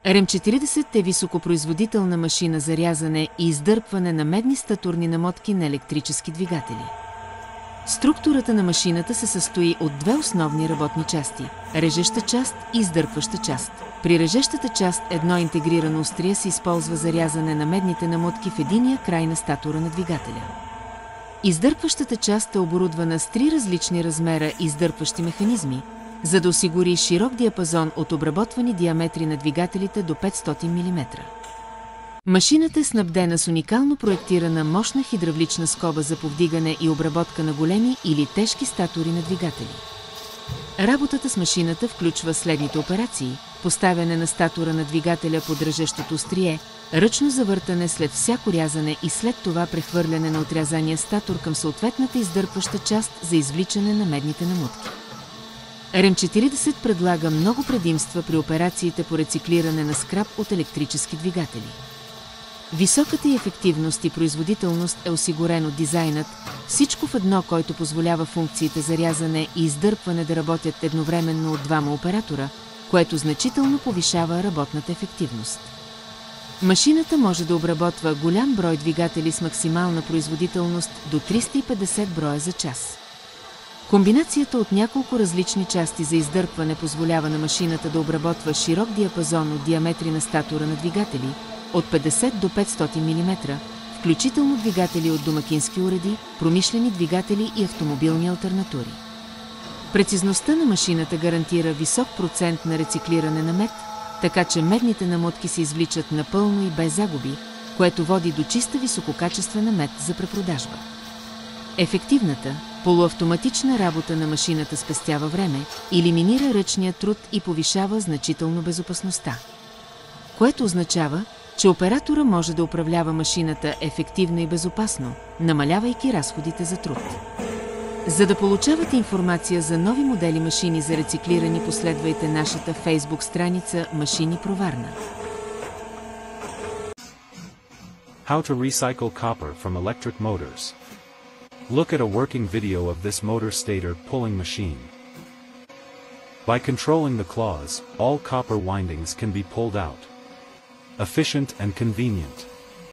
РМ-40 е високопроизводителна машина за рязане и издърпване на медни статурни намотки на електрически двигатели. Структурата на машината се състои от две основни работни части – режеща част и издърпваща част. При режещата част едно интегрирано острие се използва за рязане на медните намотки в единия край на статура на двигателя. Издърпващата част е оборудвана с 3 различни размера издърпващи механизми, за да осигури широк диапазон от обработвани диаметри на двигателите до 500 мм. Машината е снабдена с уникално проектирана мощна хидравлична скоба за повдигане и обработка на големи или тежки статури на двигатели. Работата с машината включва следните операции: поставяне на статура на двигателя под режещото острие, ръчно завъртане след всяко рязане и след това прехвърляне на отрязания статур към съответната издърпваща част за извличане на медните намотки. РМ-40 предлага много предимства при операциите по рециклиране на скрап от електрически двигатели. Високата й ефективност и производителност е осигурен от дизайнът, всичко в едно, който позволява функциите за рязане и издърпване да работят едновременно от двама оператора, което значително повишава работната ефективност. Машината може да обработва голям брой двигатели с максимална производителност до 350 броя за час. Комбинацията от няколко различни части за издърпване позволява на машината да обработва широк диапазон от диаметри на статура на двигатели от 50 до 500 мм, включително двигатели от домакински уреди, промишлени двигатели и автомобилни алтернатури. Прецизността на машината гарантира висок процент на рециклиране на мед, така че медните намотки се извличат напълно и без загуби, което води до чиста висококачествена мед за препродажба. Ефективната, полуавтоматична работа на машината спестява време, елиминира ръчния труд и повишава значително безопасността. Което означава, че оператора може да управлява машината ефективно и безопасно, намалявайки разходите за труд. За да получавате информация за нови модели машини за рециклиране, последвайте нашата Facebook страница Машини Проварна. How to recycle copper from electric motors. Look at a working video of this motor stator pulling machine. By controlling the claws, all copper windings can be pulled out. Efficient and convenient.